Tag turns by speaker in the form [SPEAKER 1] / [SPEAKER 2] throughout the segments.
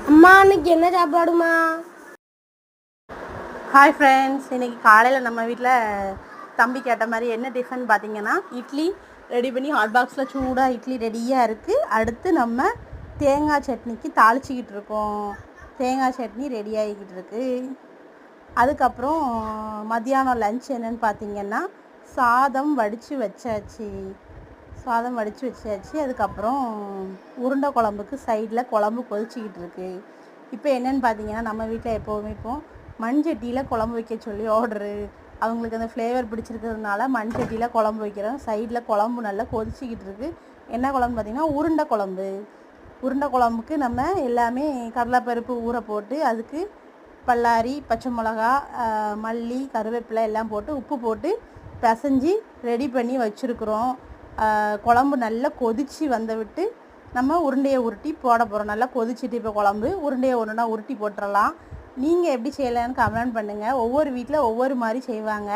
[SPEAKER 1] அம்மா அன்னைக்கு என்ன சாப்பாடுமா?
[SPEAKER 2] ஹாய் ஃப்ரெண்ட்ஸ், இன்றைக்கி காலையில் நம்ம வீட்டில் தம்பி கேட்ட மாதிரி என்ன டிஃபன் பார்த்தீங்கன்னா, இட்லி ரெடி பண்ணி ஹாட் பாக்ஸில் சூடாக இட்லி ரெடியாக இருக்குது. அடுத்து நம்ம தேங்காய் சட்னிக்கு தாளிச்சிக்கிட்டு இருக்கோம். தேங்காய் சட்னி ரெடி ஆகிக்கிட்டு இருக்குது. அதுக்கப்புறம் மத்தியானம் லஞ்ச் என்னென்னு பார்த்தீங்கன்னா, சாதம் வடித்து வச்சாச்சு. அதுக்கப்புறம் உருண்டை குழம்புக்கு சைடில் குழம்பு கொதிச்சிக்கிட்டு இருக்குது. இப்போ என்னென்னு பார்த்தீங்கன்னா, நம்ம வீட்டில் எப்போவுமே மண்சட்டியில் குழம்பு வைக்க சொல்லி ஆர்டரு. அவங்களுக்கு அந்த ஃப்ளேவர் பிடிச்சிருக்கிறதுனால மண்சட்டியில் குழம்பு வைக்கிறோம். சைடில் குழம்பு நல்லா கொதிச்சிக்கிட்டு இருக்குது. என்ன குழம்பு பார்த்திங்கன்னா, உருண்டை குழம்புக்கு நம்ம எல்லாமே கடலைப்பருப்பு ஊற போட்டு அதுக்கு பல்லாரி, பச்சை மிளகா, மல்லி, கருவேப்பிலை எல்லாம் போட்டு உப்பு போட்டு பிசைஞ்சி ரெடி பண்ணி வச்சுருக்குறோம். குழம்பு நல்லா கொதித்து விட்டு நம்ம உருண்டையை உருட்டி போட போகிறோம். நல்லா கொதிச்சுட்டு இப்போ குழம்பு உருண்டையை ஒன்றுனா உருட்டி போட்டுடலாம். நீங்கள் எப்படி செய்யலான்னு கமெண்ட் பண்ணுங்கள். ஒவ்வொரு வீட்டில் ஒவ்வொரு மாதிரி செய்வாங்க.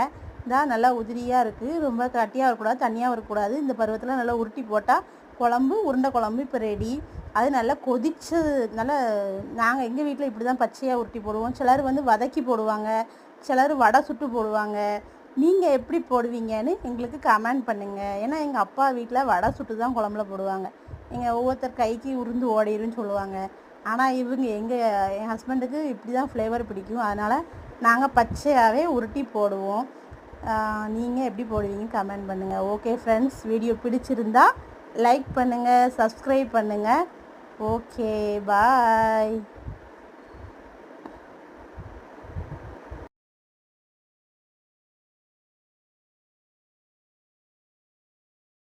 [SPEAKER 2] இதான் நல்லா உதிரியாக இருக்குது. ரொம்ப கட்டியாக இருக்கக்கூடாது, தண்ணியாக இருக்கக்கூடாது. இந்த பருவத்தில் நல்லா உருட்டி போட்டால் உருண்டை குழம்பு இப்போ ரெடி. அது நல்லா கொதிச்சது. நல்லா நாங்கள் எங்கள் வீட்டில் இப்படி தான் பச்சையாக உருட்டி போடுவோம். சிலர் வதக்கி போடுவாங்க, சிலர் வடை சுட்டு போடுவாங்க. நீங்கள் எப்படி போடுவீங்கன்னு எங்களுக்கு கமெண்ட் பண்ணுங்கள். ஏன்னா எங்கள் அப்பா வீட்டில் வடை சுட்டு தான் குழம்புல போடுவாங்க. ஒவ்வொருத்தர் கைக்கு உருந்து ஓடிருன்னு சொல்லுவாங்க. ஆனால் என் ஹஸ்பண்டுக்கு இப்படி தான் ஃப்ளேவர் பிடிக்கும். அதனால் நாங்கள் பச்சையாகவே உருட்டி போடுவோம். நீங்கள் எப்படி போடுவீங்கன்னு கமெண்ட் பண்ணுங்கள். ஓகே ஃப்ரெண்ட்ஸ், வீடியோ பிடிச்சிருந்தா லைக் பண்ணுங்கள், சப்ஸ்கிரைப் பண்ணுங்கள். ஓகே, பாய்.